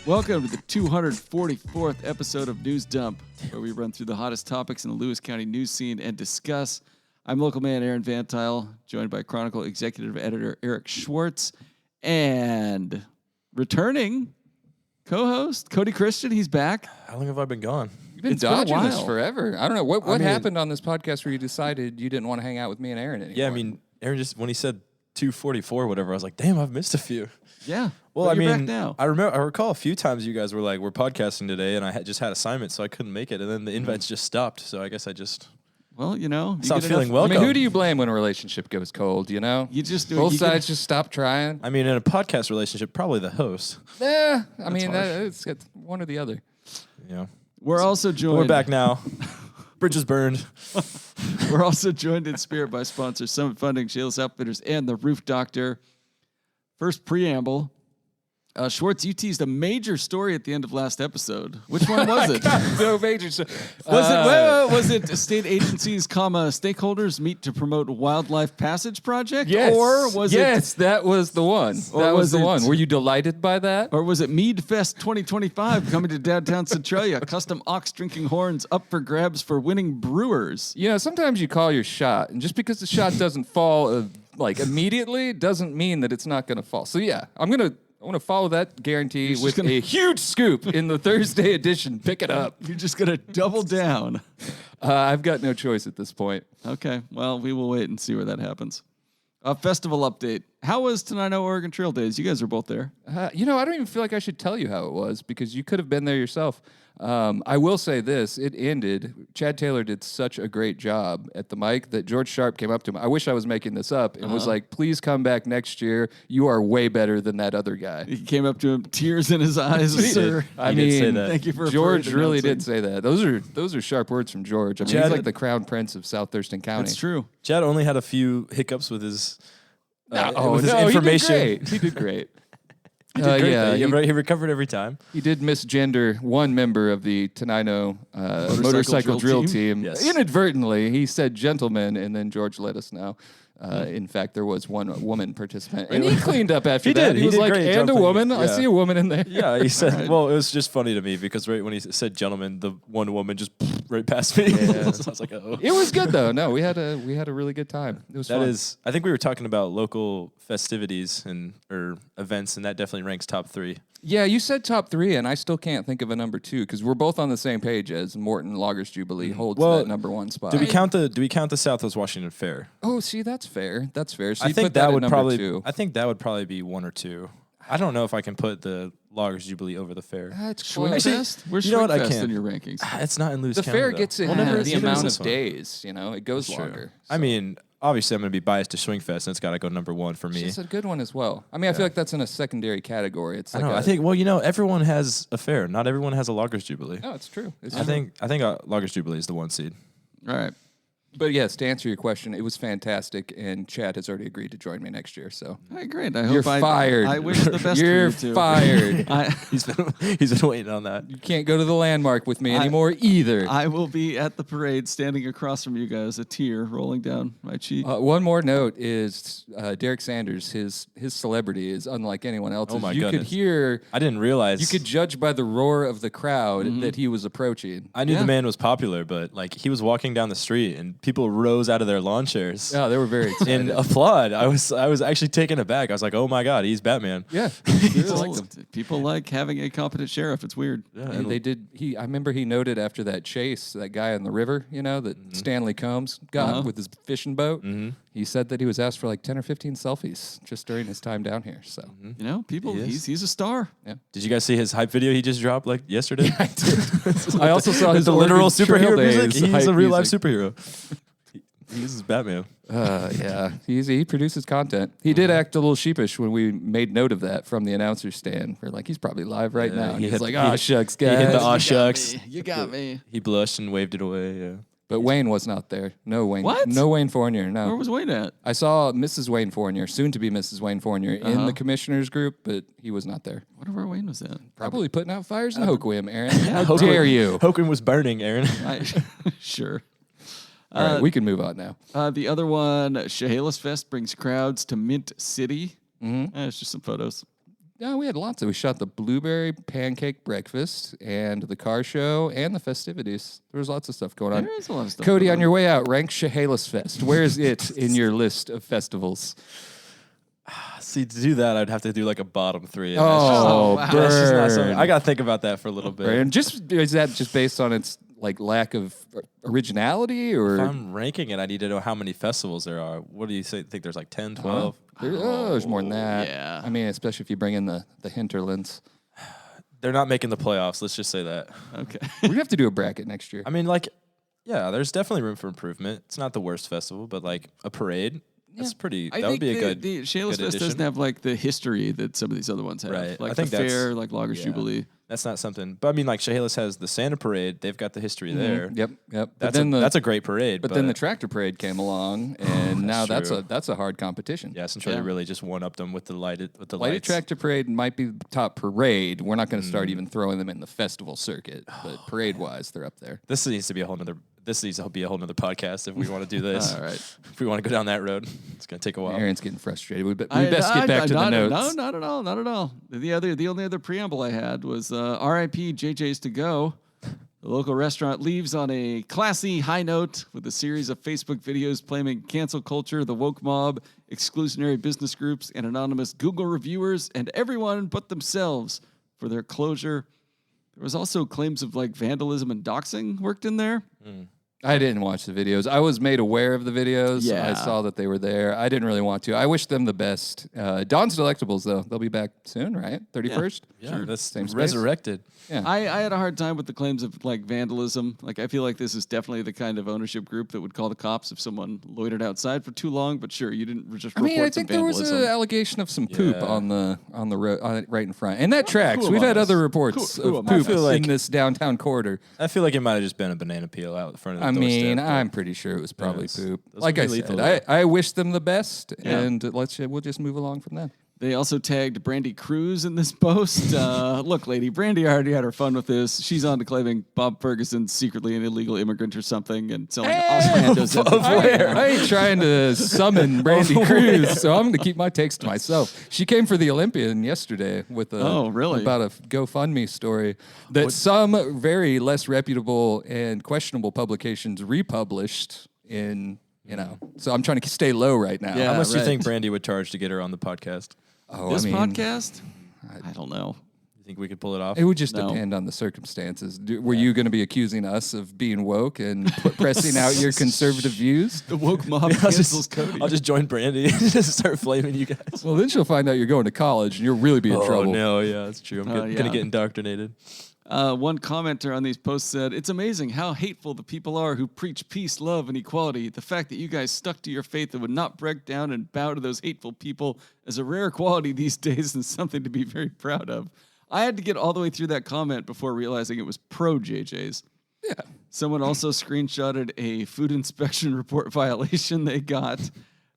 Welcome to the 244th episode of News Dump, where we run through the hottest topics in the Lewis County news scene and discuss. I'm local man Aaron Van Tile, joined by Chronicle executive editor Eric Schwartz, and returning co-host Kody Christian. He's back. How long have I been gone? You've been dodging this forever. I don't know. What happened on this podcast where you decided you didn't want to hang out with me and Aaron anymore? Yeah, I mean, Aaron just, when he said 244 or whatever, I was like, damn, I've missed a few. Yeah. Well, you're back now. I recall a few times you guys were like, we're podcasting today, and I just had assignments, so I couldn't make it, and then the invites just stopped, so I guess I just... Well, you know. Stopped feeling welcome. I mean, who do you blame when a relationship goes cold, you know? You just do Both sides just stop trying. I mean, in a podcast relationship, probably the host. Yeah, I mean, it's one or the other. Yeah. We're also joined... But we're back now. Bridges burned. We're also joined in spirit by sponsors Summit Funding, Shameless Outfitters, and the Roof Doctor. First preamble. Schwartz, you teased a major story at the end of last episode. Which one was it? No major story. Was it state agencies, stakeholders meet to promote wildlife passage project? Yes. Or was Yes, that was the one. That was the one. Were you delighted by that? Or was it Mead Fest 2025 coming to downtown Centralia? Custom ox drinking horns up for grabs for winning brewers. You know, sometimes you call your shot, and just because the shot doesn't fall immediately doesn't mean that it's not going to fall. So yeah, I want to follow that guarantee with a huge scoop in the Thursday edition. Pick it up. You're just going to double down. I've got no choice at this point. Okay, well, we will wait and see where that happens. Festival update. How was Tenino Oregon Trail Days? You guys are both there. I don't even feel like I should tell you how it was because you could have been there yourself. I will say this. It ended. Chad Taylor did such a great job at the mic that George Sharp came up to him. I wish I was making this up and was like, please come back next year. You are way better than that other guy. He came up to him, tears in his eyes, sir. I mean, say that. Thank you for George really did say that. Those are sharp words from George. I mean, he's like the crown prince of South Thurston County. That's true. Chad only had a few hiccups with his, information. He did great. He did great, he recovered every time. He did misgender one member of the Tenino motorcycle drill team. Yes. Inadvertently, he said gentleman, and then George let us know. In fact, there was one woman participant, and he cleaned up after that. He was like, and a woman. I see a woman in there. Yeah, he said, well, it was just funny to me because right when he said gentleman, the one woman just right past me. Yeah. So I was like, oh. It was good, though. No, we had a really good time. It was fun. I think we were talking about local festivities or events, and that definitely ranks top 3. Yeah, you said top 3, and I still can't think of a number 2 because we're both on the same page as Morton Loggers Jubilee holds that number 1 spot. Do we count the Southwest Washington Fair? Oh, see, that's fair. That's fair. So I think that would probably 2. I think that would probably be 1 or 2. I don't know if I can put the Loggers Jubilee over the fair. It's Swingfest? Where's Swingfest in your rankings? It's not in Lewis The County. fair gets it the amount of one. days. You know, it goes longer. So. I mean, obviously, I'm going to be biased to Swingfest, and it's got to go number 1 for me. It's a good one as well. I mean, I feel like that's in a secondary category. It's like I think, everyone has a fair. Not everyone has a Loggers Jubilee. No, it's true. I think Loggers Jubilee is the 1 seed. All right. But yes, to answer your question, it was fantastic, and Chad has already agreed to join me next year. So, all right, great. You're fired. I wish the best You're for you, too. fired. He's been waiting on that. You can't go to the landmark with me anymore either. I will be at the parade standing across from you guys, a tear rolling down my cheek. One more note is Derek Sanders, his celebrity is unlike anyone else's. Oh, my you goodness. could hear... I didn't realize. You could judge by the roar of the crowd that he was approaching. I knew the man was popular, but he was walking down the street, and people rose out of their lawn chairs. Yeah, they were very excited. And applaud. I was actually taken aback. I was like, oh my God, he's Batman. Yeah. People like having a competent sheriff. It's weird. Yeah, and they did. I remember he noted after that chase, that guy in the river, that Stanley Combs got with his fishing boat. He said that he was asked for 10 or 15 selfies just during his time down here. So people, he's a star. Yeah. Did you guys see his hype video he just dropped yesterday? Yeah, I did. I also saw his the literal superhero music. Days He's a real life music. superhero. He uses Batman. Yeah, he produces content. He did act a little sheepish when we made note of that from the announcer stand. We're like, he's probably live right now. And he's like, shucks, guys. He hit the aw shucks. You got me. He blushed and waved it away. Yeah. But Wayne was not there. No Wayne. What? No Wayne Fournier. No. Where was Wayne at? I saw Mrs. Wayne Fournier, soon to be Mrs. Wayne Fournier, in the commissioners group, but he was not there. Wonder where Wayne was at. Probably putting out fires in Hoquiam, Aaron. How dare you? Hoquiam was burning, Aaron. Sure. All right, we can move on now. The other one, Chehalis Fest brings crowds to Mint City. It's just some photos. Yeah, we had lots of. We shot the blueberry pancake breakfast and the car show and the festivities. There was lots of stuff going on. There is a lot of stuff. Cody, going on your way out, rank Chehalis Fest. Where is it in your list of festivals? See, to do that, I'd have to do like a bottom 3. And Oh, wow. that's just not something. burn. I got to think about that for a little bit. And is that just based on its like lack of originality, If or I'm ranking it, I need to know how many festivals there are. What do you think there's like 10, 12? there's more than that? yeah. I mean, especially if you bring in the hinterlands. They're not making the playoffs. Let's just say that. Okay. We have to do a bracket next year. I mean, like, yeah, there's definitely room for improvement. It's not the worst festival, but like a parade, that's pretty. I That would think be a good. The Chehalis good Fest doesn't addition. have like the history that some of these other ones have. Right. Like I think the that's- fair, like Lager's yeah. Jubilee. That's not something. But I mean, like Chehalis has the Santa Parade. They've got the history there. Yep. But That's then that's a great parade. But then the tractor parade came along, and now that's true. a hard competition. yeah, Centralia really just one upped them with the Lighted lights. tractor parade might be the top parade. We're not going to start even throwing them in the festival circuit, but parade wise, they're up there. This needs to be a whole nother. This needs to be a whole nother podcast if we want to do this. All right. If we want to go down that road, it's gonna take a while. Aaron's getting frustrated. We best get back to the notes. No, not at all. Not at all. The only other preamble I had was R.I.P. JJ's to go. The local restaurant leaves on a classy high note with a series of Facebook videos claiming cancel culture, the woke mob, exclusionary business groups, and anonymous Google reviewers, and everyone but themselves for their closure. There was also claims of like vandalism and doxing worked in there. I didn't watch the videos. I was made aware of the videos. Yeah. I saw that they were there. I didn't really want to. I wish them the best. Dawn's Delectables, though, they'll be back soon, right? 31st? Yeah, that's Same space. resurrected. Yeah. I had a hard time with the claims of like vandalism. Like I feel like this is definitely the kind of ownership group that would call the cops if someone loitered outside for too long. But sure, you didn't just I report mean, I some think there was vandalism. an allegation of some poop Yeah. on the road right in front, and that tracks. Who We've among had us? other reports Who of among poop us? in this downtown corridor. I feel like it might have just been a banana peel out in front of the I mean, doorstep, I'm pretty sure it was probably it's- poop. those Like would I be lethal, said, I wish them the best, Yeah. and we'll just move along from that. They also tagged Brandy Cruz in this post. Look, lady, Brandy already had her fun with this. She's on to claiming Bob Ferguson's secretly an illegal immigrant or something and selling Osmandos. I ain't trying to summon Brandy Cruz, so I'm going to keep my takes to myself. She came for the Olympian yesterday with Oh, really? about a GoFundMe story that some very less reputable and questionable publications republished in, so I'm trying to stay low right now. Yeah. How much do you right. think Brandy would charge to get her on the podcast? Oh, This I mean, podcast? I don't know. You think we could pull it off? it would just No. depend on the circumstances. Were you going to be accusing us of being woke and pressing out your conservative views? The woke mob I'll cancels just, Cody. I'll just join Brandy and just start flaming you guys. Well, then she'll find out you're going to college and you'll really be in trouble. No, yeah, that's true. I'm yeah. gonna get indoctrinated. One commenter on these posts said, "It's amazing how hateful the people are who preach peace, love, and equality. The fact that you guys stuck to your faith and would not break down and bow to those hateful people is a rare quality these days and something to be very proud of." I had to get all the way through that comment before realizing it was pro JJ's. Yeah. Someone also screenshotted a food inspection report violation they got.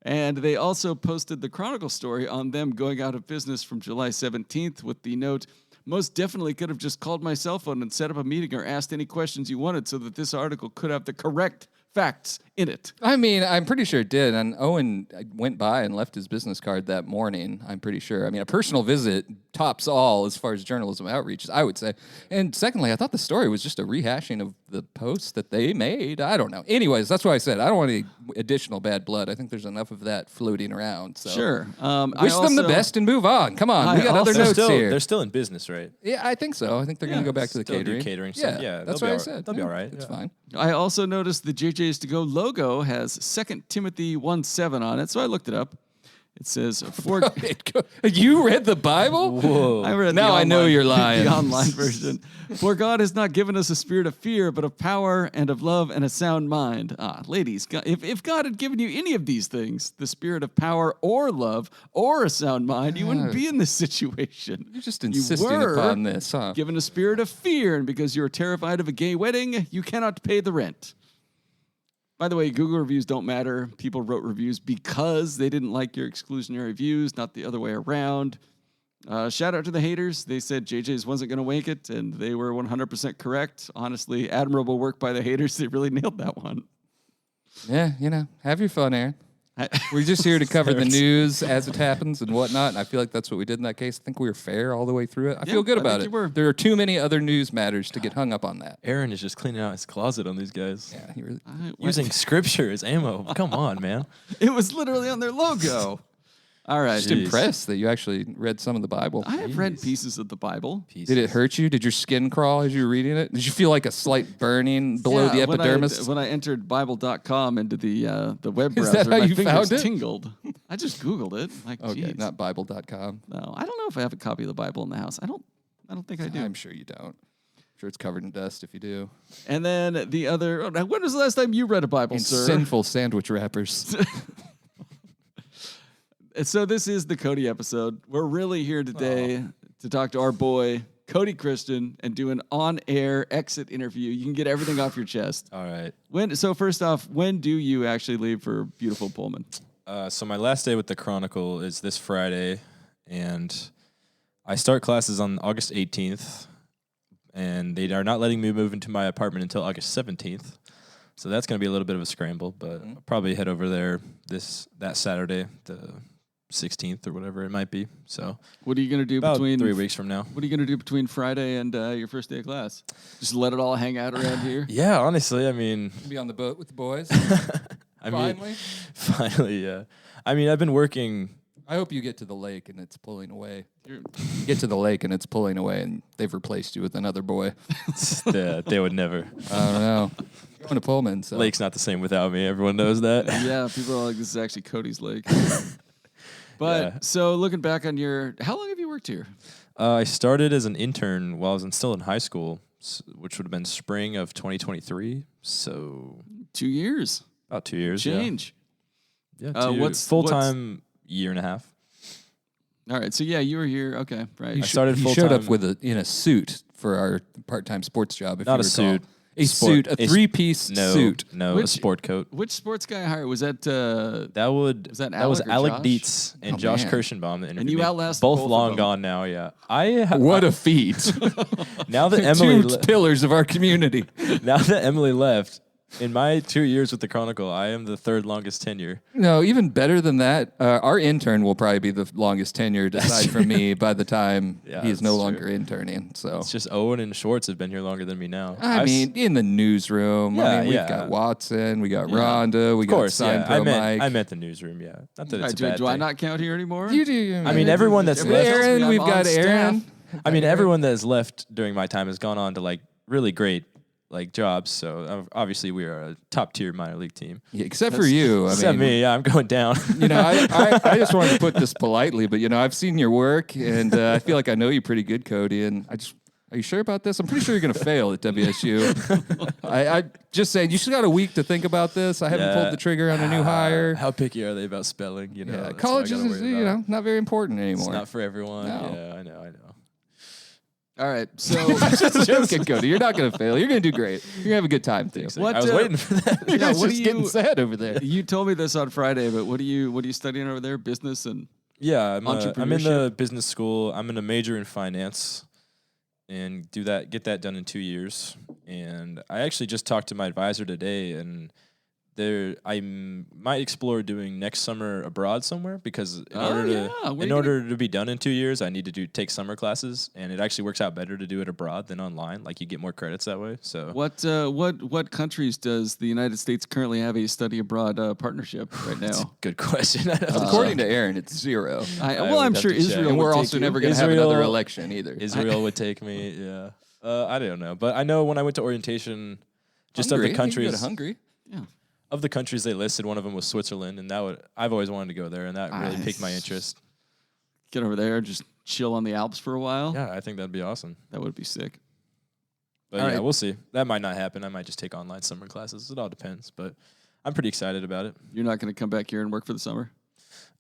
And they also posted the Chronicle story on them going out of business from July 17th with the note, "Most definitely could have just called my cell phone and set up a meeting or asked any questions you wanted so that this article could have the correct facts in it." I mean, I'm pretty sure it did. And Owen went by and left his business card that morning, I'm pretty sure. I mean, a personal visit tops all as far as journalism outreach, I would say. And secondly, I thought the story was just a rehashing of the posts that they made. I don't know. Anyways, that's why I said I don't want any additional bad blood. I think there's enough of that floating around. So Sure. wish them the best and move on. Come on. We got other also- notes here. They're still in business, right? Yeah, I think so. I think they're going to go back to the still do catering. catering Yeah, stuff. Yeah, that's they'll what be I all- said. they'll be Yeah, all right. It's Yeah. fine. I also noticed the JJ's To Go logo has 2 Timothy 1:7 on it, so I looked it up. It says, You read the Bible? Whoa. I read Now the I know online- you're lying. The online version. "For God has not given us a spirit of fear, but of power and of love and a sound mind." Ladies, if God had given you any of these things, the spirit of power or love or a sound mind, you wouldn't be in this situation. You're just You insisting were upon this, huh? given a spirit of fear, and because you're terrified of a gay wedding, you cannot pay the rent. By the way, Google reviews don't matter. People wrote reviews because they didn't like your exclusionary views, not the other way around. Shout out to the haters. They said JJ's wasn't going to make it, and they were 100% correct. Honestly, admirable work by the haters. They really nailed that one. Yeah, have your fun, Aaron. We're just here to cover the news as it happens and whatnot, and I feel like that's what we did in that case. I think we were fair all the way through it. I feel good about it. There are too many other news matters to get hung up on that. Aaron is just cleaning out his closet on these guys. Yeah, he really. Using scripture as ammo. Come on, man. It was literally on their logo. All right. Just impressed that you actually read some of the Bible. I have read pieces of the Bible. Did it hurt you? Did your skin crawl as you were reading it? Did you feel like a slight burning below the epidermis? When I entered Bible.com into the web browser, that how my you fingers found it? Tingled. I just Googled it. Like, Okay, geez. not Bible.com. No, I don't know if I have a copy of the Bible in the house. I don't think I do. I'm sure you don't. I'm sure it's covered in dust if you do. And then the other. When was the last time you read a Bible, In sir? sinful sandwich wrappers. So this is the Kody episode. We're really here today to talk to our boy, Kody Christian, and do an on-air exit interview. You can get everything off your chest. All right. So first off, when do you actually leave for beautiful Pullman? So my last day with the Chronicle is this Friday, and I start classes on August 18th, and they are not letting me move into my apartment until August 17th. So that's going to be a little bit of a scramble, but I'll probably head over there that Saturday, the 16th or whatever it might be. So what are you going to do about between 3 weeks from now? What are you going to do between Friday and your first day of class? Just let it all hang out around here? Yeah, honestly, I mean, Be on the boat with the boys. Finally, yeah. I mean, I've been working. I hope you get to the lake and it's pulling away. You get to the lake and it's pulling away, and they've replaced you with another boy. They would never. I don't know. Going to Pullman, so Lake's not the same without me. Everyone knows that. Yeah, people are like, this is actually Cody's lake. But so looking back on how long have you worked here? I started as an intern while I was still in high school, which would have been spring of 2023. So 2 years. about 2 years. Change. Yeah. What's full-time year and a half. All right. So yeah, you were here. Okay. Right. I started he full-time. showed up in a suit for our part-time sports job. If Not you a recall. suit. A suit, a three-piece suit. No, a sport coat. Which sports guy hired? Was that That was Alec or Alec Josh? Dietz and Josh man. Kirschenbaum that interviewed you me. outlasted both both of long them. gone now. Yeah, What a feat! now that Emily Two pillars of our community. now that Emily left. In my 2 years with the Chronicle, I am the third longest tenure. No, even better than that. Our intern will probably be the longest tenured aside from me by the time he's no that's longer true. interning. So It's just Owen and Schwartz have been here longer than me now. I mean, in the newsroom. Yeah, we've yeah. got Watson, we got Rhonda, we of got course, yeah. Seinfeld I Mike. meant the newsroom. Yeah, not that it's a do bad I thing. not count here anymore? You do. I mean, everyone that's Everybody left. tells me Aaron, I'm we've on got staff. Aaron. I mean, everyone that has left during my time has gone on to like really great like jobs. So obviously we are a top tier minor league team. Yeah, except for you. I Except mean, me, yeah, I'm going down. You know, I just wanted to put this politely, but, you know, I've seen your work, and I feel like I know you pretty good, Kody, and are you sure about this? I'm pretty sure you're going to fail at WSU. I just saying, you still got a week to think about this. I haven't pulled the trigger on a new hire. How picky are they about spelling? You know, Yeah, that's what college I gotta is, worry you about. know, not very important It's anymore. not for everyone. No. Yeah, I know. All right. So Just joking, Kody. You're not going to fail. You're going to do great. You're going to have a good time, too. What, I was waiting for that. You're Yeah, what just do getting you- sad over there. you told me this on Friday, but what are you studying over there? Business and Yeah, I'm in the Entrepreneurship? business school. I'm in a major in finance, and get that done in 2 years. And I actually just talked to my advisor today, and I might explore doing next summer abroad somewhere because in order to be done in 2 years, I need to take summer classes, and it actually works out better to do it abroad than online. Like you get more credits that way. So what countries does the United States currently have a study abroad partnership right now? good question. According to Aaron, it's 0. I'm would sure have to check. Israel. And we're would also take you. never going to have another Israel- election either. Israel would take me. Yeah, I don't know, but I know when I went to orientation, just Hungary. of the countries. You can go to Hungary. Yeah. Of the countries they listed, one of them was Switzerland, and I've always wanted to go there, and that really piqued my interest. Get over there, just chill on the Alps for a while. Yeah, I think that'd be awesome. That would be sick. But All yeah, right. we'll see. That might not happen. I might just take online summer classes. It all depends, but I'm pretty excited about it. You're not going to come back here and work for the summer?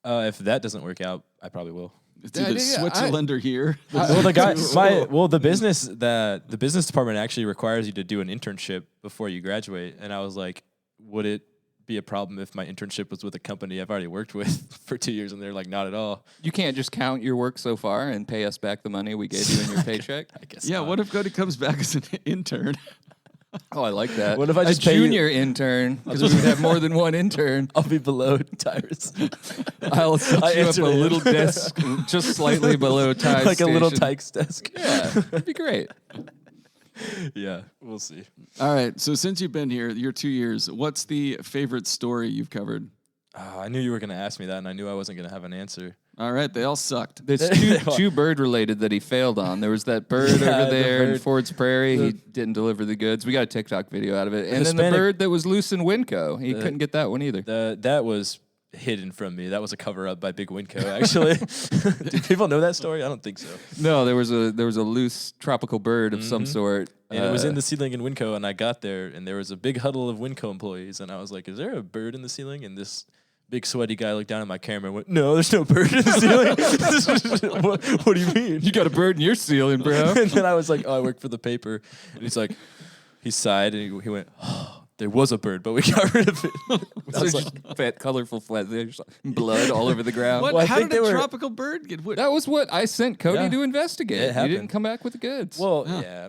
If that doesn't work out, I probably will. It's either yeah, Switzerland or here. Well, the business department actually requires you to do an internship before you graduate, and I was like, would it be a problem if my internship was with a company I've already worked with for 2 years? And they're like, not at all. You can't just count your work so far and pay us back the money we gave you in your paycheck. I guess. Yeah, not. what if Kody comes back as an intern? Oh, I like that. What if I just a pay you- junior intern? Because we would have more than one intern. I'll be below Tyrus. I'll set I you up answer a to him. little desk just slightly below Ty's Like a little station. Tykes desk. Yeah, that'd be great. Yeah, we'll see. All right. So since you've been here, your 2 years, what's the favorite story you've covered? I knew you were going to ask me that, and I knew I wasn't going to have an answer. All right. They all sucked. There's two bird related that he failed on. There was that bird Yeah, over the there in bird. Ford's Prairie. He didn't deliver the goods. We got a TikTok video out of it. And then Hispanic- the bird that was loose in Winco. He couldn't get that one either. That was hidden from me. That was a cover up by Big Winco, actually. Do people know that story? I don't think so. No, there was a loose tropical bird of some sort. And it was in the ceiling in Winco, and I got there, and there was a big huddle of Winco employees, and I was like, "Is there a bird in the ceiling?" And this big sweaty guy looked down at my camera and went, "No, there's no bird in the ceiling." what do you mean? You got a bird in your ceiling, bro. And then I was like, "Oh, I work for the paper," and he's like, he sighed and he went, "Oh, there was a bird, but we got rid of it." I So was just like, fat, colorful feathers, blood all over the ground. What? Well, I How think did a they were- tropical bird get? What? That was what I sent Kody Yeah. to investigate. It He happened. didn't come back with the goods. well, yeah.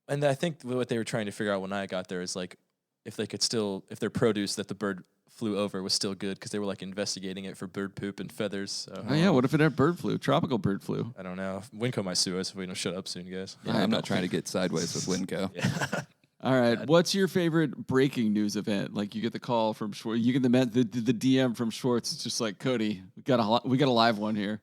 And I think what they were trying to figure out when I got there is like if their produce that the bird flew over was still good because they were like investigating it for bird poop and feathers. So, Oh, yeah. What if it had bird flu? Tropical bird flu. I don't know. Winco might sue us if we don't shut up soon, guys. Yeah, I'm not trying to get sideways with Winco. All right. What's your favorite breaking news event? Like you get the call from Schwartz, you get the DM from Schwartz. It's just like, Kody, we got a live one here.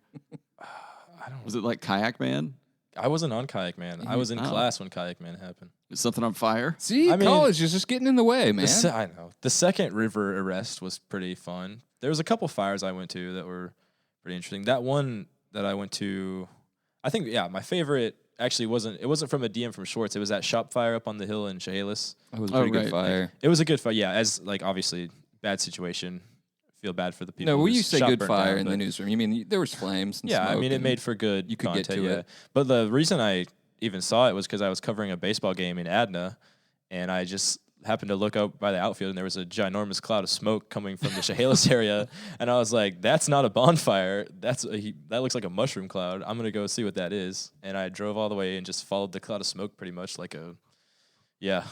Was it like Kayak Man? I wasn't on Kayak Man. I was in Oh. class when Kayak Man happened. Is something on fire? See, I mean- college is just getting in the way, man. I know. The second river arrest was pretty fun. There was a couple fires I went to that were pretty interesting. That one that I went to, I think, yeah, my favorite actually wasn't from a DM from Schwartz. It was that shop fire up on the hill in Chehalis. That was a Oh, pretty right. good fire. It was a good fire. Yeah, as like obviously bad situation. Feel bad for the people. No, when you whose say shop good burned fire down, in the but- newsroom, you mean there was flames and Yeah, I smoke mean it and made for good. you could get content, to yeah. it. But the reason I even saw it was because I was covering a baseball game in Adna, and I just happened to look out by the outfield, and there was a ginormous cloud of smoke coming from the Chehalis area, and I was like, "That's not a bonfire. That looks like a mushroom cloud. I'm gonna go see what that is." And I drove all the way and just followed the cloud of smoke pretty much like a, yeah,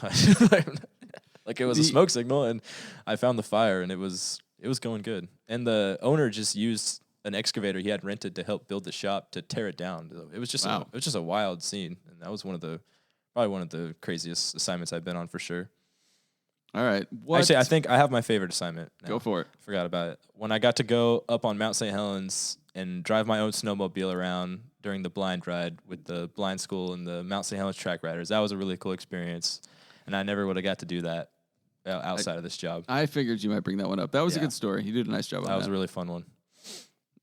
like it was a smoke signal, and I found the fire, and it was going good. And the owner just used an excavator he had rented to help build the shop to tear it down. It was just a wild scene, and that was probably one of the craziest assignments I've been on for sure. All right. Actually, I think I have my favorite assignment. now. Go for it. Forgot about it. When I got to go up on Mount St. Helens and drive my own snowmobile around during the blind ride with the blind school and the Mount St. Helens track riders, that was a really cool experience, and I never would have got to do that outside of this job. I figured you might bring that one up. That was a Yeah. good story. You did a nice job on That was a really fun one.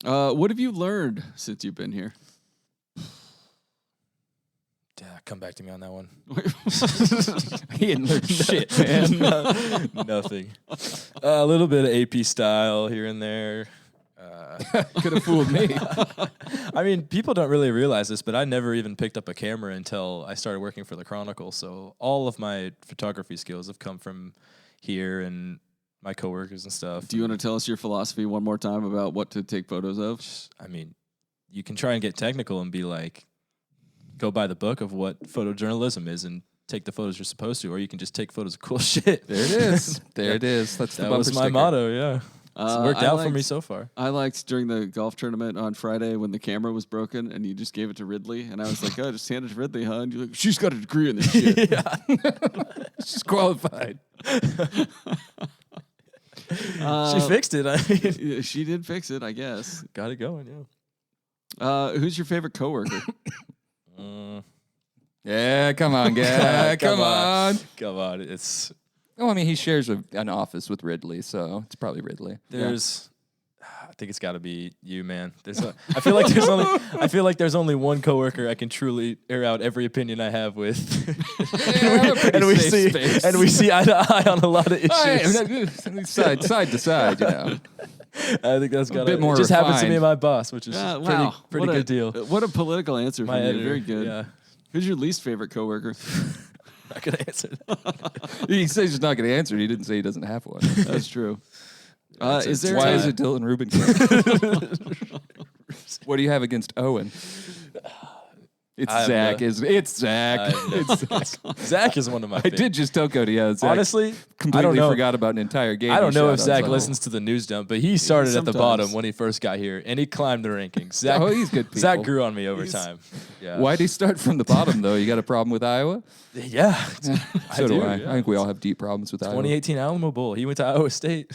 What have you learned since you've been here? Yeah, come back to me on that one. He didn't learn shit, man. Nothing. A little bit of AP style here and there. Could have fooled me. I mean, people don't really realize this, but I never even picked up a camera until I started working for the Chronicle. So all of my photography skills have come from here and my coworkers and stuff. Do you want to tell us your philosophy one more time about what to take photos of? I mean, you can try and get technical and be like, go by the book of what photojournalism is and take the photos you're supposed to, or you can just take photos of cool shit. There it is. There it is. That's the That bumper was my sticker. motto, yeah. It's worked I out for liked- me so far. I liked during the golf tournament on Friday when the camera was broken and you just gave it to Ridley. And I was like, oh, just hand it to Ridley, huh? And you're like, she's got a degree in this shit. She's qualified. She fixed it. I mean, Yeah, she did fix it, I guess. got it going, yeah. Who's your favorite coworker? Yeah, come on, guy. Come on. Come on. It's Oh, I mean, he shares an office with Ridley, so it's probably Ridley. there's I think it's got to be you, man. I feel like there's only one coworker I can truly air out every opinion I have with. and we see eye to eye on a lot of issues. Side to side, you know. I think that's got bit more It just happens to me refined. and my boss, which is Wow. pretty What a- good deal. What a political answer My from you. editor, Very good. Yeah, Who's your least favorite coworker? not gonna answer that. He says he's not going to answer. He didn't say he doesn't have one. That's true. Is there Why a- is it Dylan Rubin? What do you have against Owen? It's I'm Zach. the- It's Zach. It's Zach. Zach is one of my I favorites. did just tell Cody. Yeah, Zach Honestly, completely I don't know. forgot about an entire game. I don't he know if shot on Zach Sunday. listens to the news dump, but he started at the sometimes. bottom when he first got here, and he climbed the rankings. Zach, Oh, he's good people. Zach grew on me over time. Yeah. Why'd he start from the bottom though? You got a problem with Iowa? Yeah. So do I. yeah. I think we all have deep problems with Iowa. 2018 Alamo Bowl. He went to Iowa State.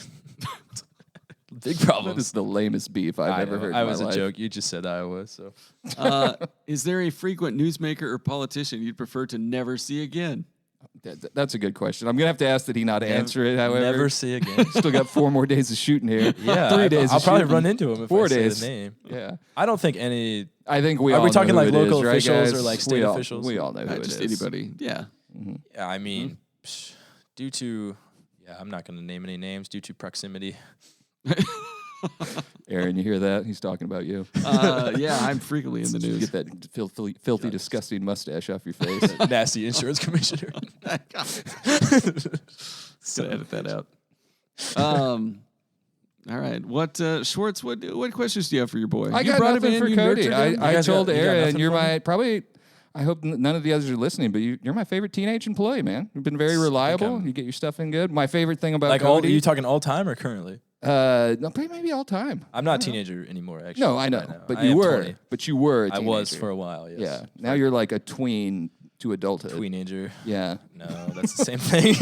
Big problems. That is the lamest beef I've I ever know. heard. I in my was a life. joke. You just said Iowa, so Is there a frequent newsmaker or politician you'd prefer to never see again? That's a good question. I'm gonna have to ask that he not answer it. However, never see again. still got 4 more days of shooting here. Yeah, 3 days. I'll of probably shooting. run into him if 4 I say days. the name. Yeah, I don't think any. I think we Are all. we talking know like who it local is, right, officials or guys? like state officials? We all know who it Just is. anybody. Yeah. Yeah, I mean, due to I'm not going to name any names due to proximity. Aaron, you hear that? He's talking about you. Yeah, I'm frequently in the You news. get that filthy, disgusting mustache off your face. Nasty insurance commissioner. Gotta edit that out. All right. What Schwartz? What questions do you have for your boy? I You got brought him nothing in, for you Cody. nurtured him? I guys got- told you got Aaron, nothing you're for me? my probably. I hope none of the others are listening, but you're my favorite teenage employee, man. You've been very reliable. I'm- You get your stuff in good. My favorite thing about Like, all, are Cody, you talking all time or currently? no, maybe all time. I'm not a teenager anymore, actually. No, I know, right now. but I you am were. 20. But you were. A I was teenager. for a while, yes. Yeah. Now you're like a tween to adulthood. Tweenager. Yeah. No, that's the same thing.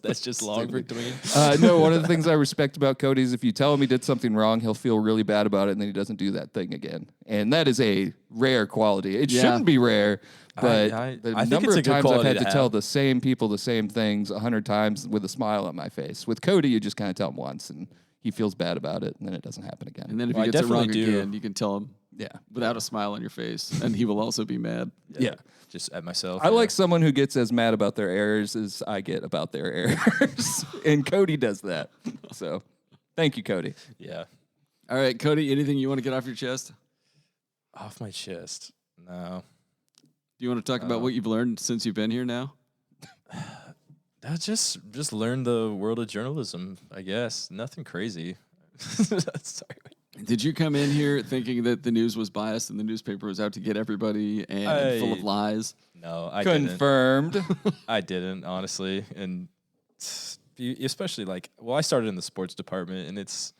that's just long for tween. No, one of the things I respect about Cody is if you tell him he did something wrong, he'll feel really bad about it, and then he doesn't do that thing again. And that is a rare quality. It Yeah. shouldn't be rare, but I the think number it's a of good times I've quality had to to tell have. the same people the same things 100 times with a smile on my face. With Cody, you just kind of tell him once, and he feels bad about it, and then it doesn't happen again. And then if Well, I he gets it wrong definitely do. again, you can tell him yeah. without a smile on your face, and he will also be mad. Yeah. Just at myself. I like someone who gets as mad about their errors as I get about their errors. And Cody does that. So thank you, Cody. Yeah. All right, Cody, anything you want to get off your chest? Off my chest. No. Do you want to talk about what you've learned since you've been here now? Just learn the world of journalism, I guess. Nothing crazy. Sorry. Did you come in here thinking that the news was biased and the newspaper was out to get everybody and full of lies? No, I didn't. Confirmed. I didn't, honestly. And especially I started in the sports department, and it's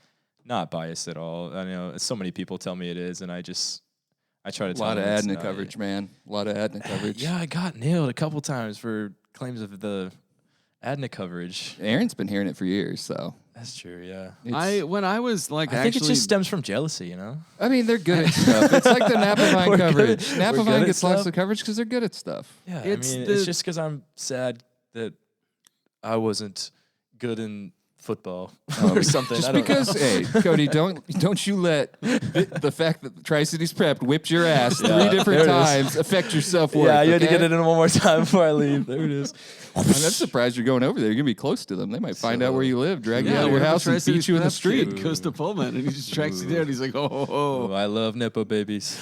not biased at all. I know so many people tell me it is, and I try to A tell lot of them it's ADNA not. coverage, man. A lot of ADNA coverage. Yeah, I got nailed a couple times for claims of the ADNA coverage. Aaron's been hearing it for years, so. That's true, yeah. When I was like I think it actually just stems from jealousy, you know? I mean, they're good at stuff. It's like the Napa Vine We're good- coverage. we're Napa good Vine at gets lots stuff. of coverage because they're good at stuff. Yeah, It's it's just because I'm sad that I wasn't good in football or something. Just I don't because, know. hey, Cody, don't you let the fact that the Tri-Cities Prep whipped your ass Yeah, 3 different there it is. times affect your self-worth. Yeah, you had to okay? get it in one more time before I leave. There it is. I'm surprised you're going over there. You're going to be close to them. They might find out where you live, drag you out of your what if house, a and beat you in the Tri-Cities Prep street. kid goes to Pullman and he just tracks you down. He's like, oh. Oh, I love Nepo babies.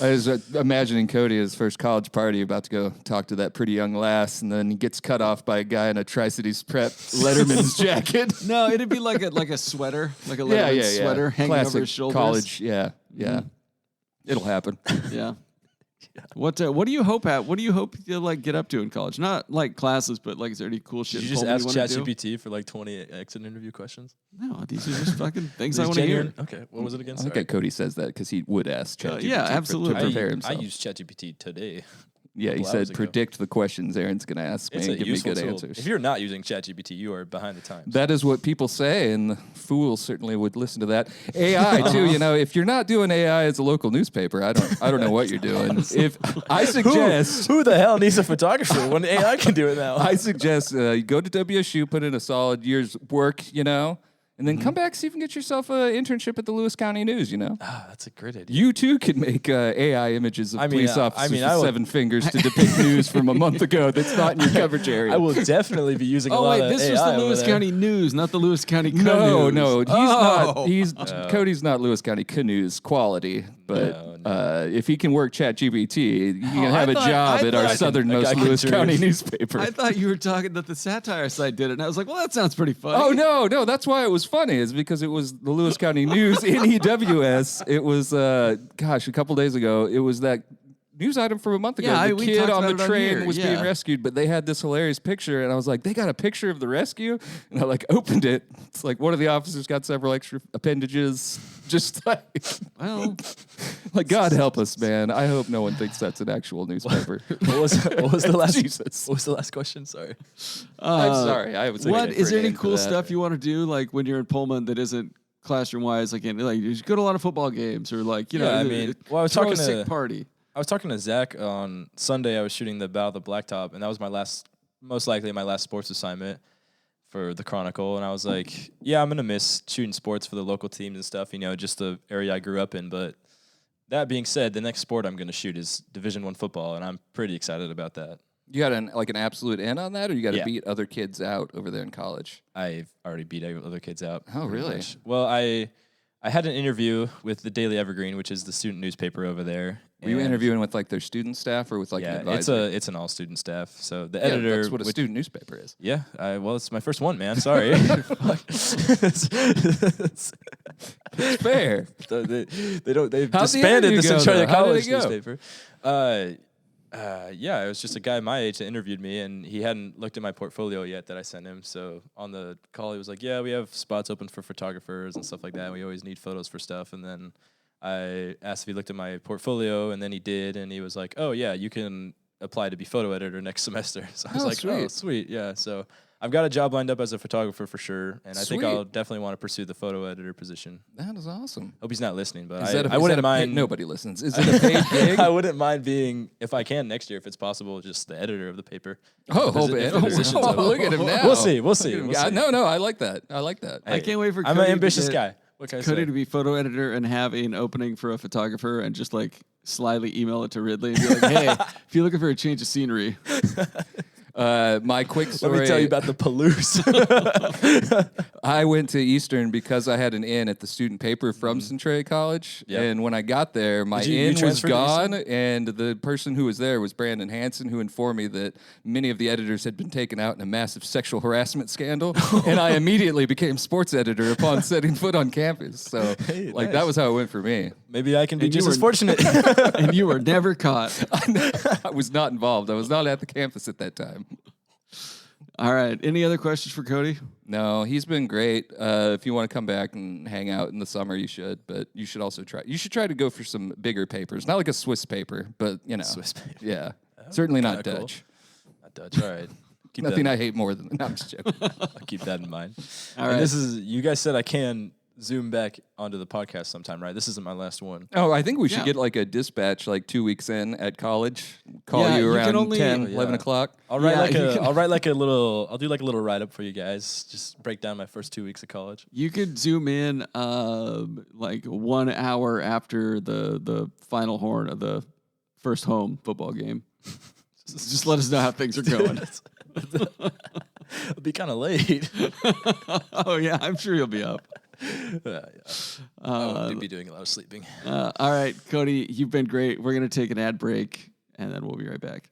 I was imagining Cody at his first college party about to go talk to that pretty young lass, and then he gets cut off by a guy in a Tri-Cities Prep Letterman's jacket. No, it'd be like a sweater, like a Letterman sweater hanging Classic over his shoulders. college, yeah. It'll happen. Yeah. What do you hope at? What do you hope you'll get up to in college? Not like classes, but is there any cool shit? Did you in just Pullman ask you wanna do? ChatGPT for 20 exit interview questions? No, these are just fucking things I These want to hear. genuine- Okay, what was it again? I think Sorry. Cody says that because he would ask ChatGPT yeah, to absolutely. prepare I himself. used ChatGPT today. Yeah, he couple said hours ago. predict the questions Aaron's going to ask me It's and a give me useful good tool. answers. If you're not using ChatGPT, you are behind the times. That is what people say, and the fools certainly would listen to that. AI too, if you're not doing AI as a local newspaper, I don't know what you're doing. If I suggest Who the hell needs a photographer when AI can do it now? I suggest you go to WSU, put in a solid year's work, and then come back, see if you can get yourself an internship at the Lewis County News, That's a great idea. You too can make AI images of police officers with I would- 7 fingers to depict news from a month ago that's not in your coverage area. I will definitely be using a Oh lot wait, of this AI was the over Lewis there. County News, not the Lewis County No, News. no, he's Oh. not. Cody's not Lewis County Canoes quality, but No, If he can work ChatGPT, he can have I a thought- job I at our thought- southernmost I can Lewis dream. County newspaper. I thought you were talking that the satire site did it, and I was like, well, that sounds pretty funny. Oh no, that's why it was funny. Is because it was the Lewis County News in EWS. It was a couple days ago. It was that news item from a month ago. Yeah, the we kid talked on about the it on train here, was yeah. being rescued, but they had this hilarious picture, and I was like, they got a picture of the rescue, and I like opened it. It's like one of the officers got several extra appendages, just like, Well, like God help us, man. I hope no one thinks that's an actual newspaper. What was the last? Jesus. What was the last question? Sorry. I'm sorry. I was what looking is for there a any name for cool that. stuff you want to do, like when you're in Pullman that isn't classroom wise? Like, you should go to a lot of football games, or like, you know, Yeah, I mean, well, I was throw talking a sick to- party. I was talking to Zach on Sunday. I was shooting the Battle of the Blacktop, and that was most likely my last sports assignment for the Chronicle. And I was like, yeah, I'm going to miss shooting sports for the local teams and stuff, just the area I grew up in. But that being said, the next sport I'm going to shoot is Division I football, and I'm pretty excited about that. You got an absolute in on that, or you got to Yeah. beat other kids out over there in college? I've already beat other kids out. Oh, pretty really? much. Well, I had an interview with the Daily Evergreen, which is the student newspaper over there. Were you and- interviewing with like their student staff or with like an Yeah, advisor? it's an all student staff. So the Yeah, editor, that's what a which- student newspaper is. Yeah, well, it's my first one, man. Sorry. Fair. They've How'd the disbanded interview the go, Centralia though? How did College it go? newspaper. Yeah, it was just a guy my age that interviewed me, and he hadn't looked at my portfolio yet that I sent him. So on the call, he was like, "Yeah, we have spots open for photographers and stuff like that. We always need photos for stuff." And then I asked if he looked at my portfolio, and then he did, and he was like, "Oh yeah, you can apply to be photo editor next semester." So I was Oh, like, "Oh, sweet. sweet, yeah." So I've got a job lined up as a photographer for sure, and I think Sweet. I'll definitely want to pursue the photo editor position. That is awesome. Hope he's not listening, but Is that a- I is wouldn't that a paid- mind. nobody listens. Is it a paid gig? I wouldn't mind being, if I can next year, if it's possible, just the editor of the paper. Oh, If the position's open. look at him now. We'll see. We'll Look see. at him. We'll see. No, I like that. I can't wait for I'm Kody an to ambitious get- guy. What can I Cody say? to be photo editor and have an opening for a photographer and just like slyly email it to Ridley and be like, hey, if you're looking for a change of scenery, My quick story. Let me tell you about the Palouse. I went to Eastern because I had an in at the student paper from Centralia College. Yep. And when I got there, my Did you in was transfer to gone. And the person who was there was Brandon Hansen, who informed me that many of the editors had been taken out in a massive sexual harassment scandal. And I immediately became sports editor upon setting foot on campus. So, Hey, like, nice. that was how it went for me. Maybe I can be And you just as were- fortunate. and you were never caught. I was not involved. I was not at the campus at that time. All right. Any other questions for Kody? No, he's been great. If you want to come back and hang out in the summer, you should. But you should also try. You should try to go for some bigger papers, not like a Swiss paper, but Swiss paper. Yeah, certainly not kinda cool. Dutch. Not Dutch. All right. Keep Nothing that, I hate more than. No, I'm just joking. I'll keep that in mind. All And right. this is, you guys said I can zoom back onto the podcast sometime, right? This isn't my last one. Oh, I think we should Yeah. get like a dispatch like 2 weeks in at college. Call Yeah, you you around can only- 10, Oh, yeah. 11 o'clock. I'll write Yeah, like you a, can- I'll do like a little write up for you guys. Just break down my first 2 weeks of college. You could zoom in like 1 hour after the final horn of the first home football game. Just let us know how things are going. It'll be kind of late. Oh, yeah. I'm sure you'll be up. Yeah. I won't be doing a lot of sleeping. All right, Kody, you've been great. We're going to take an ad break, and then we'll be right back.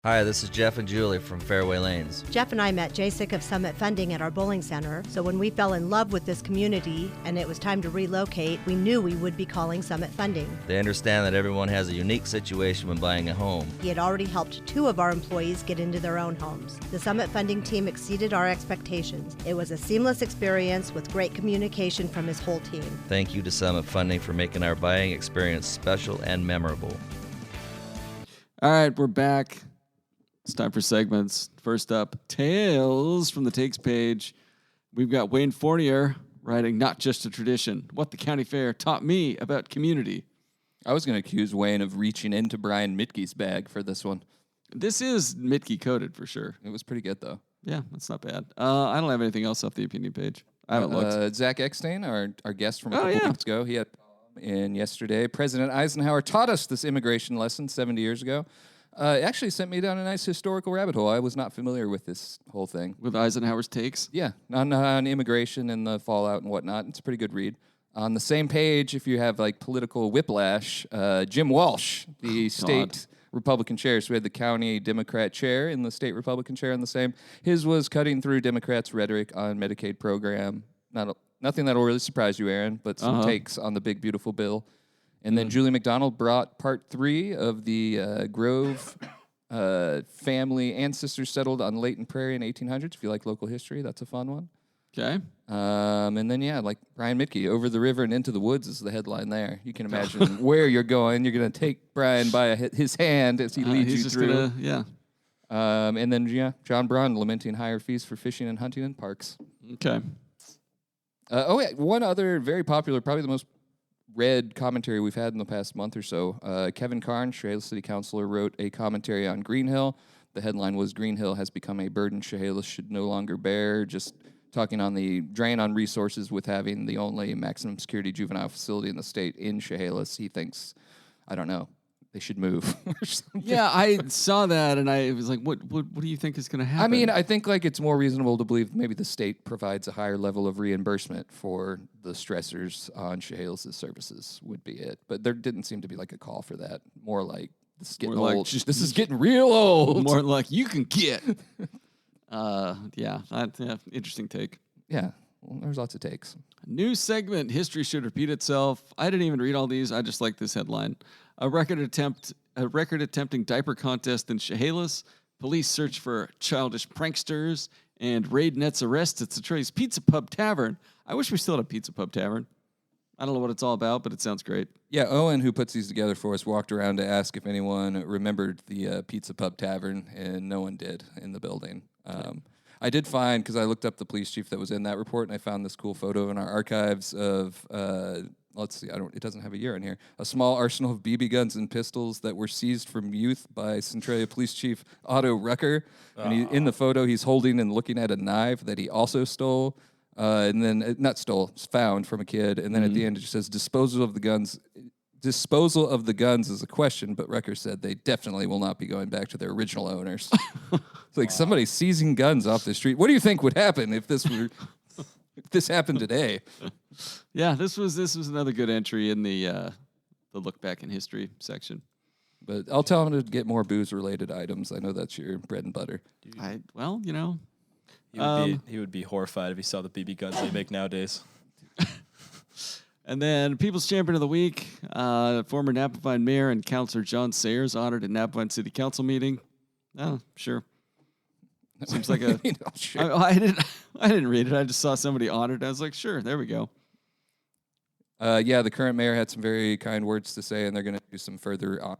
Hi, this is Jeff and Julie from Fairway Lanes. Jeff and I met Jasek of Summit Funding at our bowling center, so when we fell in love with this community and it was time to relocate, we knew we would be calling Summit Funding. They understand that everyone has a unique situation when buying a home. He had already helped 2 of our employees get into their own homes. The Summit Funding team exceeded our expectations. It was a seamless experience with great communication from his whole team. Thank you to Summit Funding for making our buying experience special and memorable. All right, we're back. It's time for segments. First up, Tales from the Takes page. We've got Wayne Fournier writing Not Just a Tradition, What the County Fair Taught Me About Community. I was going to accuse Wayne of reaching into Brian Mitke's bag for this one. This is Mitke coded for sure. It was pretty good, though. Yeah, that's not bad. I don't have anything else off the opinion page. I haven't looked. Zach Eckstein, our guest from a Oh, couple yeah. weeks ago, he had in yesterday. President Eisenhower taught us this immigration lesson 70 years ago. It actually sent me down a nice historical rabbit hole. I was not familiar with this whole thing. With Eisenhower's takes. Yeah, on immigration and the fallout and whatnot. It's a pretty good read. On the same page, if you have like political whiplash, Jim Walsh, the state Republican chair. So we had the county Democrat chair and the state Republican chair on the same. His was cutting through Democrats' rhetoric on Medicaid program. Nothing that'll really surprise you, Aaron, but some takes on the big, beautiful bill. And then Julie McDonald brought part 3 of the Grove family ancestors settled on Layton Prairie in 1800s. If you like local history, that's a fun one. Okay. And then, like Brian Mitke, Over the River and Into the Woods is the headline there. You can imagine where you're going. You're going to take Brian by his hand as he leads you through. And then, John Braun lamenting higher fees for fishing and hunting in parks. Okay. One other very popular, probably the most read commentary we've had in the past month or so. Kevin Carnes, Chehalis City Councilor, wrote a commentary on Green Hill. The headline was, Green Hill has become a burden Chehalis should no longer bear. Just talking on the drain on resources with having the only maximum security juvenile facility in the state in Chehalis. He thinks, I don't know, they should move or something. Yeah, I saw that, and I was like, what do you think is going to happen? I mean, I think like it's more reasonable to believe maybe the state provides a higher level of reimbursement for the stressors on Chehalis' services would be it. But there didn't seem to be like a call for that. More like, this is getting old. This is getting real old. More like, you can get. Interesting take. Yeah, well, there's lots of takes. New segment, history should repeat itself. I didn't even read all these. I just like this headline. A record attempting diaper contest in Chehalis. Police search for childish pranksters. And raid nets arrest at Detroit's Pizza Pub Tavern. I wish we still had a Pizza Pub Tavern. I don't know what it's all about, but it sounds great. Yeah, Owen, who puts these together for us, walked around to ask if anyone remembered the Pizza Pub Tavern, and no one did in the building. I did find, because I looked up the police chief that was in that report, and I found this cool photo in our archives of, let's see, it doesn't have a year in here, a small arsenal of BB guns and pistols that were seized from youth by Centralia Police Chief Otto Rucker. And in the photo, he's holding and looking at a knife that he also stole. And then, found from a kid. And then at the end, it just says, disposal of the guns is a question, but Rucker said they definitely will not be going back to their original owners. It's like somebody seizing guns off the street. What do you think would happen if this happened today? Yeah, this was another good entry in the look back in history section. But I'll tell him to get more booze-related items. I know that's your bread and butter. He would be horrified if he saw the BB guns they make nowadays. And then People's Champion of the Week, former Napavine Mayor and Councilor John Sayers honored at Napavine City Council meeting. Oh, sure. Seems like a. Sure. I didn't read it. I just saw somebody honored. I was like, sure, there we go. The current mayor had some very kind words to say, and they're going to do some further honoring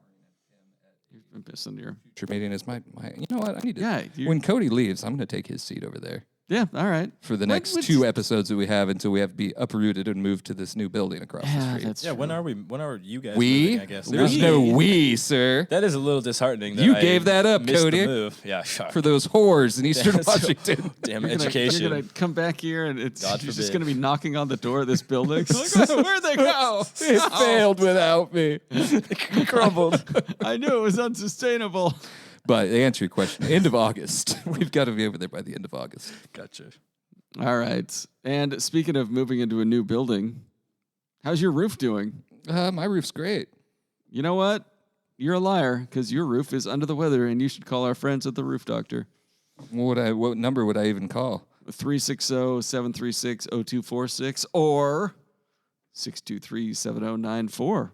You've been pissing your future meeting. Is my. You know what? I need to. Yeah. When Kody leaves, I'm going to take his seat over there. Yeah, all right. For the next 2 episodes that we have until we have to be uprooted and moved to this new building across the street. That's true. When are you guys moving, I guess? There's no we, sir. That is a little disheartening. You gave that up, Kody. The move. Yeah, for those whores in Eastern Washington. Damn education. You're going to come back here and you're just going to be knocking on the door of this building. Where'd they go? It failed without me. It crumbled. I knew it was unsustainable. But to answer your question, end of August. We've got to be over there by the end of August. Gotcha. All right. And speaking of moving into a new building, how's your roof doing? My roof's great. You know what? You're a liar because your roof is under the weather and you should call our friends at the Roof Doctor. What number would I even call? 360-736-0246 or 623-7094.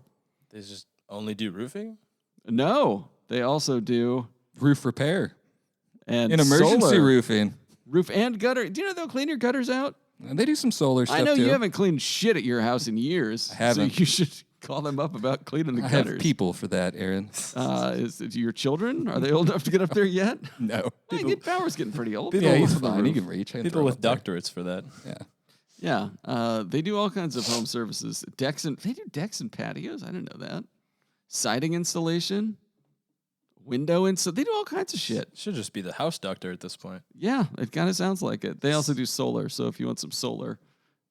They just only do roofing? No. They also do roof repair and emergency solar. Roofing. Roof and gutter. Do you know they'll clean your gutters out? And they do some solar stuff, I know too. you haven't cleaned shit at your house in years. I haven't. So you should call them up about cleaning the I gutters. have people for that, Aaron. Is it your children? Are they old enough to get up there yet? No. Power's getting pretty old. Yeah, he's fine. He can reach. People with doctorates for that. Yeah. Yeah. They do all kinds of home services. They do decks and patios. I didn't know that. Siding installation. Window they do all kinds of shit. Should just be the house doctor at this point. Yeah, it kind of sounds like it. They also do solar, so if you want some solar.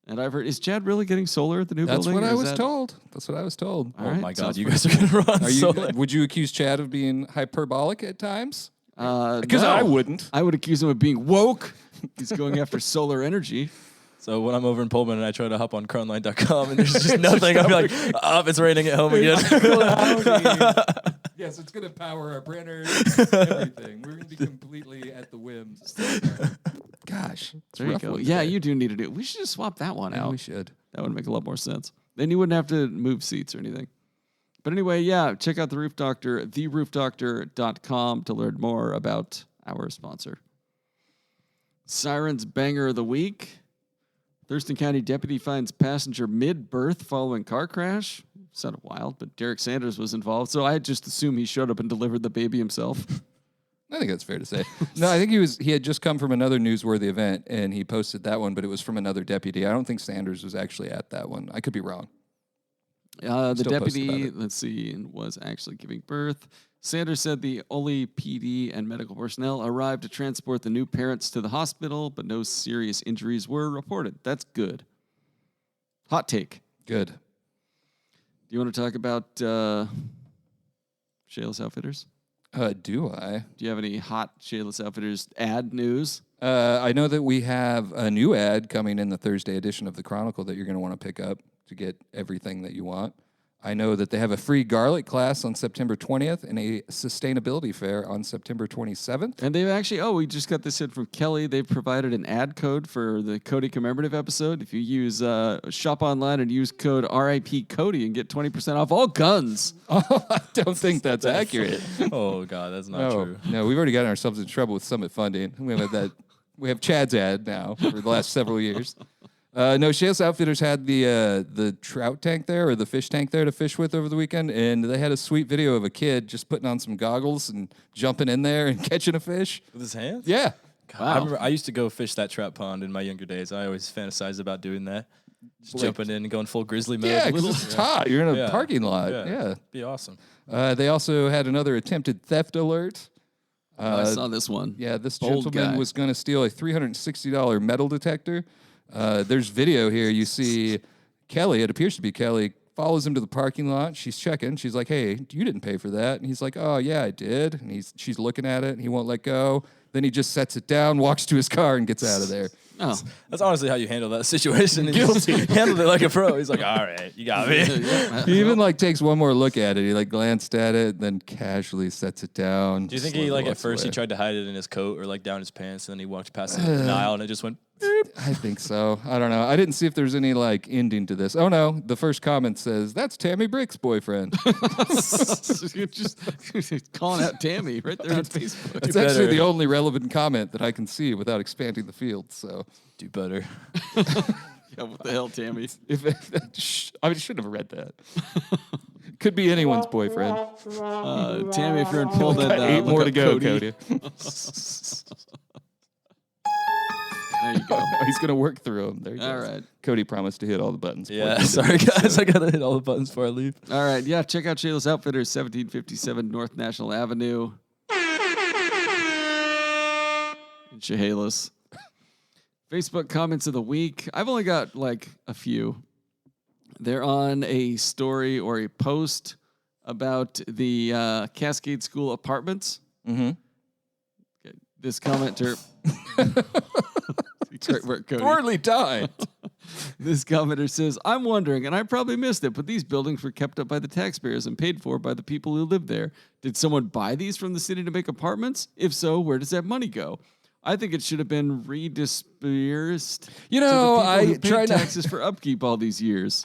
And I've heard, is Chad really getting solar at the new building? That's what I was told. Oh right, my God, you guys are going to run solar. Would you accuse Chad of being hyperbolic at times? Because I wouldn't. I would accuse him of being woke. He's going after solar energy. So when I'm over in Pullman and I try to hop on Cronline.com and there's just nothing, I'm like, it's raining at home again. Yes, it's going to power our printers, everything. We're going to be completely at the whims. Gosh. There you go. Yeah, you do need to do it. We should just swap that one out. We should. That would make a lot more sense. Then you wouldn't have to move seats or anything. But anyway, yeah, check out The Roof Doctor, theroofdoctor.com to learn more about our sponsor. Sirens Banger of the Week. Thurston County deputy finds passenger mid-berth following car crash. Sounded wild, but Derek Sanders was involved, so I just assume he showed up and delivered the baby himself. I think that's fair to say. No, I think he had just come from another newsworthy event, and he posted that one, but it was from another deputy. I don't think Sanders was actually at that one. I could be wrong. The deputy, let's see, was actually giving birth. Sanders said the Ole PD and medical personnel arrived to transport the new parents to the hospital, but no serious injuries were reported. That's good. Hot take. Good. Do you want to talk about Shayless Outfitters? Do I? Do you have any hot Shayless Outfitters ad news? I know that we have a new ad coming in the Thursday edition of the Chronicle that you're going to want to pick up to get everything that you want. I know that they have a free garlic class on September 20th and a sustainability fair on September 27th. And they've actually, we just got this in from Kelly. They've provided an ad code for the Kody commemorative episode. If you use shop online and use code RIP Kody and get 20% off all guns. Oh, I don't think that's accurate. Oh, God, that's not true. No, we've already gotten ourselves in trouble with Summit funding. We have Chad's ad now for the last several years. No, Shayless Outfitters had the trout tank there, or the fish tank there to fish with over the weekend, and they had a sweet video of a kid just putting on some goggles and jumping in there and catching a fish. With his hands? Yeah. God, I remember I used to go fish that trout pond in my younger days. I always fantasized about doing that. Just jumping in and going full grizzly mode. Yeah, because it's hot. You're in a parking lot. Yeah. Be awesome. They also had another attempted theft alert. I saw this one. Yeah, this Bold gentleman guy. was going to steal a $360 metal detector. There's video here. You see Kelly, it appears to be Kelly, follows him to the parking lot. She's checking. She's like, hey, you didn't pay for that. And he's like, oh, yeah, I did. And she's looking at it, and he won't let go. Then he just sets it down, walks to his car, and gets out of there. Oh, That's honestly how you handle that situation. And guilty. Handled it like a pro. He's like, all right, you got me. He even takes one more look at it. He glanced at it, then casually sets it down. Do you think he at first he tried to hide it in his coat or down his pants, and then he walked past the aisle and it just went beep? I think so. I don't know. I didn't see if there's any ending to this. Oh no, the first comment says that's Tammy Brick's boyfriend. You're just calling out Tammy right there on Facebook. That's actually the only relevant comment that I can see without expanding the field. So Do better. Yeah, what the hell, Tammy? I shouldn't have read that. Could be anyone's boyfriend. Tammy, if you're in Pullman, Got 8 look more up to go, Kody. Cody. There you go. He's gonna work through them. There you go. All right. Cody promised to hit all the buttons. Yeah, sorry guys, I gotta hit all the buttons before I leave. All right. Yeah, check out Shayless Outfitters, 1757 North National Avenue in Chehalis. Facebook comments of the week. I've only got a few. They're on a story or a post about the Cascade School apartments. Mm-hmm. Okay. This commenter. Great work, Kody. Poorly timed. This commenter says, I'm wondering, and I probably missed it, but these buildings were kept up by the taxpayers and paid for by the people who live there. Did someone buy these from the city to make apartments? If so, where does that money go? I think it should have been redispersed. You know, I try taxes for upkeep all these years.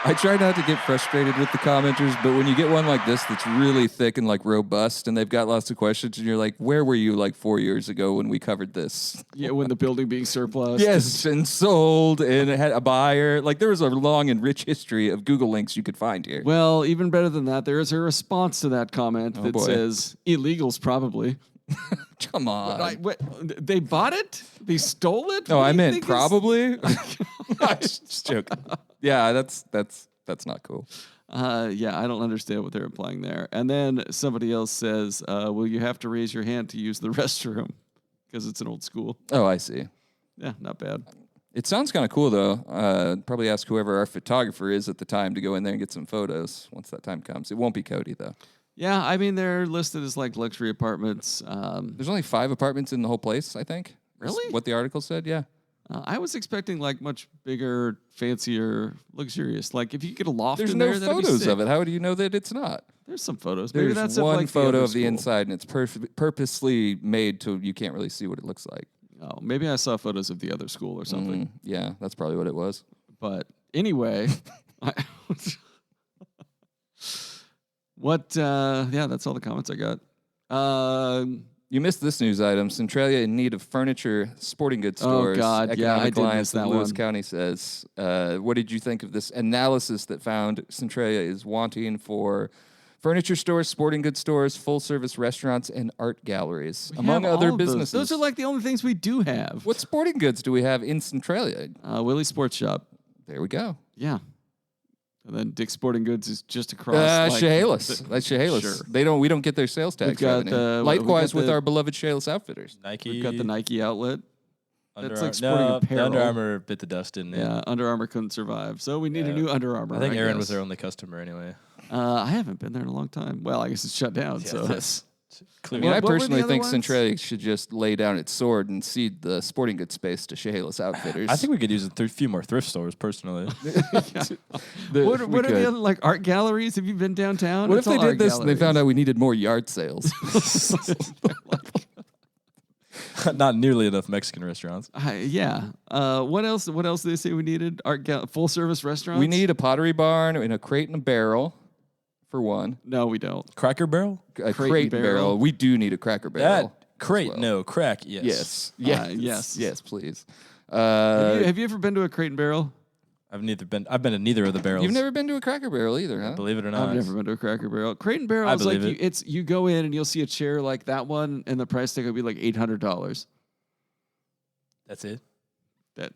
I try not to get frustrated with the commenters, but when you get one like this that's really thick and robust, and they've got lots of questions, and you're like, "Where were you 4 years ago when we covered this?" Yeah, when the building being surplus. Yes, and sold, and it had a buyer. There was a long and rich history of Google links you could find here. Well, even better than that, there is a response to that comment that says illegals probably. Come on. They bought it? They stole it? No, I meant probably. I'm just joking. Yeah, that's not cool. Yeah, I don't understand what they're implying there. And then somebody else says, will you have to raise your hand to use the restroom? Because it's an old school. Oh, I see. Yeah, not bad. It sounds kind of cool, though. Probably ask whoever our photographer is at the time to go in there and get some photos once that time comes. It won't be Kody, though. Yeah, I mean, they're listed as luxury apartments. There's only 5 apartments in the whole place, I think. Really? That's what the article said, yeah. I was expecting like much bigger, fancier, luxurious. Like if you get a loft There's in no there, that'd be photos sick. of it. How do you know that it's not? There's some photos. Maybe There's that's at, one like, photo other of the school. inside, and it's purposely made to you can't really see what it looks like. Oh, maybe I saw photos of the other school or something. Yeah, that's probably what it was. But anyway, yeah, that's all the comments I got. You missed this news item. Centralia in need of furniture, sporting goods stores. God, yeah, I Economic did Alliance miss that of Lewis one. County says. What did you think of this analysis that found Centralia is wanting for furniture stores, sporting goods stores, full-service restaurants, and art galleries, among Have other all of those. businesses? Those are like the only things we do have. What sporting goods do we have in Centralia? Willie's Sports Shop. There we go. Yeah. And then Dick's Sporting Goods is just across. Chehalis. That's Chehalis. Sure. We don't get their sales tax got revenue. the- Likewise we got with the- our beloved Chehalis Outfitters. Nike. We've got the Nike outlet. Under That's like Ar- sporting no, apparel. The Under Armour bit the dust, didn't it? Yeah, Under Armour couldn't survive. So we need a new Under Armour. I think Aaron was guess. their only customer anyway. I haven't been there in a long time. Well, I guess it's shut down. so that's I clear. mean, I What were the personally other think ones? Centralia should just lay down its sword and cede the sporting goods space to Chehalis Outfitters. I think we could use a few more thrift stores, personally. what are the other like art galleries? Have you been downtown? What It's if they all did art this and they found galleries. out we needed more yard sales? Not nearly enough Mexican restaurants. Yeah. What else? What else did they say we needed? Full service restaurants. We need a pottery barn and a crate and a barrel, for one. No, we don't. Cracker Barrel? A Crate crate, and and barrel. barrel. We do need a cracker barrel. That crate, as well. no. Crack, yes. Yes. Yes. Yes, please. Have you ever been to a Crate and Barrel? I've been to neither of the barrels. You've never been to a cracker barrel either, huh? Believe it or not. I've never been to a Cracker Barrel. Crate and Barrel I is like believe it. you go in and you'll see a chair like that one, and the price tag will be like $800. That's it? That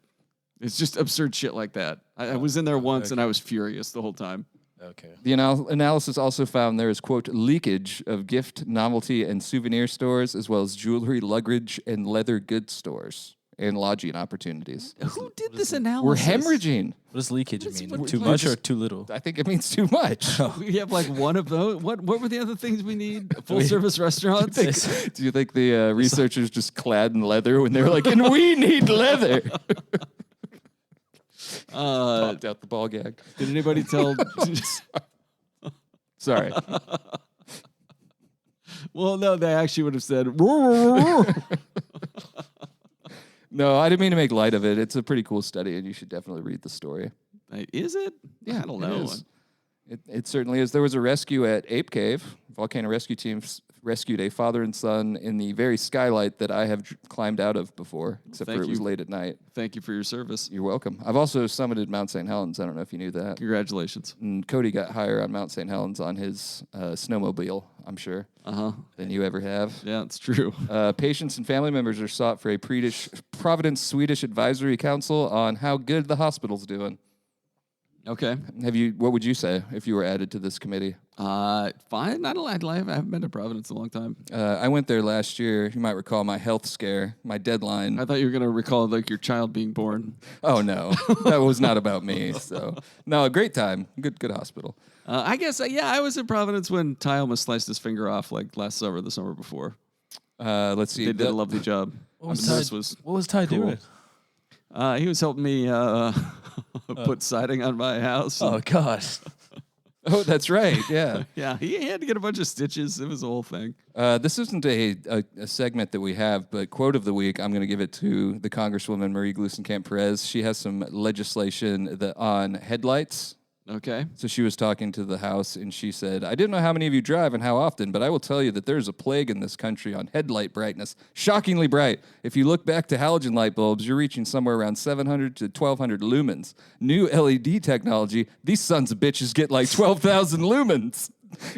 it's just absurd shit like that. I was in there once and I was furious the whole time. Okay. The analysis also found there is, quote, leakage of gift, novelty, and souvenir stores, as well as jewelry, luggage, and leather goods stores, and lodging opportunities. Who did this We're analysis? hemorrhaging. What does leakage What is- mean? what- Too what much is- or too little? I think it means too much. We have like one of those. What were the other things we need? Full service restaurants. Do you think the researchers just clad in leather when they were like, and we need leather? Popped out the ball gag. Did anybody tell? Sorry. Well, no, they actually would have said. No, I didn't mean to make light of it. It's a pretty cool study, and you should definitely read the story. Is it? Yeah, I don't it know. is. It certainly is. There was a rescue at Ape Cave. Volcano rescue teams rescued a father and son in the very skylight that I have climbed out of before, except Thank for it was you. late at night. Thank you for your service. You're welcome. I've also summited Mount St. Helens. I don't know if you knew that. Congratulations. And Kody got higher on Mount St. Helens on his snowmobile, I'm sure, than you ever have. Yeah, it's true. Patients and family members are sought for a Providence Swedish Advisory Council on how good the hospital's doing. Okay. What would you say if you were added to this committee? Fine. I haven't been to Providence in a long time. I went there last year. You might recall my health scare, my deadline. I thought you were gonna recall like your child being born. Oh no, that was not about me. So no, a great time. Good hospital. I guess. I was in Providence when Ty almost sliced his finger off like last summer, the summer before. Let's see. They did a lovely job. What This was Ty cool. doing? He was helping me put siding on my house. Oh, gosh. Oh, that's right. Yeah. Yeah, he had to get a bunch of stitches. It was a whole thing. This isn't a segment that we have, but quote of the week, I'm going to give it to the Congresswoman Marie Gluesenkamp-Perez. She has some legislation on headlights. Okay. So she was talking to the House, and she said, I didn't know how many of you drive and how often, but I will tell you that there's a plague in this country on headlight brightness. Shockingly bright. If you look back to halogen light bulbs, you're reaching somewhere around 700 to 1,200 lumens. New LED technology, these sons of bitches get like 12,000 lumens.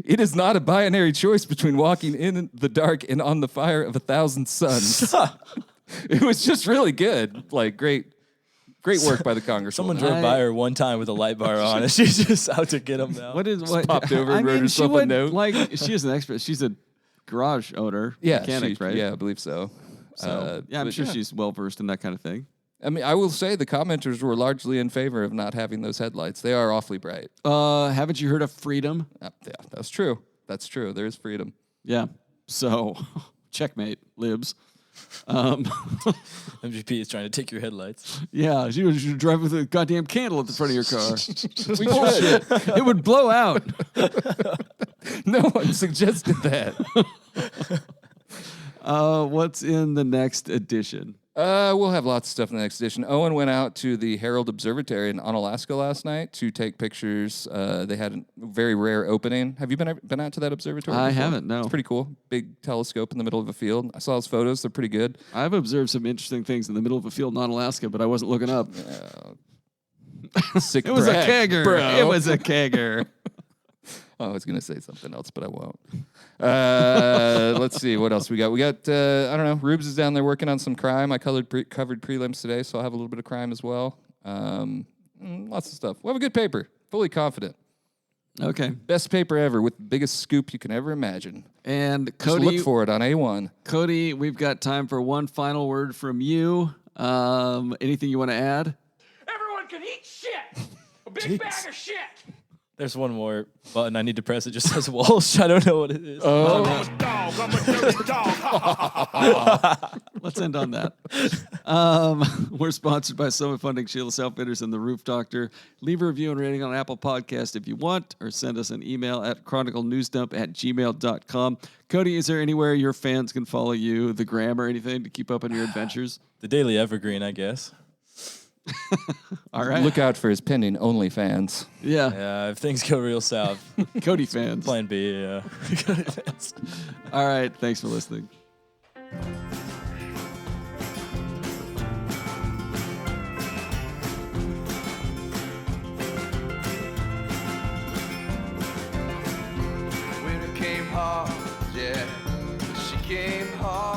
It is not a binary choice between walking in the dark and on the fire of 1,000 suns. It was just really good. Like, great work by the Congresswoman. Someone drove by her one time with a light bar on, and she's just out to get him now. What popped over and I wrote mean, herself she a would, note. Like she is an expert. She's a garage owner, mechanic, right? Yeah, I believe so. So, I'm but sure she's well versed in that kind of thing. I mean, I will say the commenters were largely in favor of not having those headlights. They are awfully bright. Haven't you heard of freedom? Yeah, that's true. That's true. There is freedom. Yeah. So, checkmate, libs. MGP is trying to take your headlights. Yeah, you should drive with a goddamn candle at the front of your car. We should. It would blow out. No one suggested that. What's in the next edition? We'll have lots of stuff in the next edition. Owen went out to the Herald Observatory in Onalaska last night to take pictures. They had a very rare opening. Have you been out to that observatory? I before? haven't, no. It's pretty cool. Big telescope in the middle of a field. I saw his photos. They're pretty good. I've observed some interesting things in the middle of a field in Alaska, but I wasn't looking up. Sick It was brag, a kegger. bro. It was a kegger. Oh, I was going to say something else, but I won't. Let's see. What else we got? We got, I don't know, Rubes is down there working on some crime. I covered prelims today, so I'll have a little bit of crime as well. Lots of stuff. We'll have a good paper. Fully confident. Okay. Best paper ever with the biggest scoop you can ever imagine. And Just Kody, look for it on A1. Kody, we've got time for one final word from you. Anything you want to add? Everyone can eat shit. A big bag of shit. There's one more button I need to press. It just says Walsh. I don't know what it is. I'm a dog. I'm a dirty dog. Let's end on that. We're sponsored by Summit Funding, Shieldless Outfitters, and The Roof Doctor. Leave a review and rating on Apple Podcast if you want, or send us an email at chroniclenewsdump@gmail.com. Kody, is there anywhere your fans can follow you, the gram or anything, to keep up on your adventures? The Daily Evergreen, I guess. All right. Look out for his pending OnlyFans. Yeah. Yeah, if things go real south. Kody fans. Plan B, yeah. All right. Thanks for listening. Winter came hard, yeah, she came hard.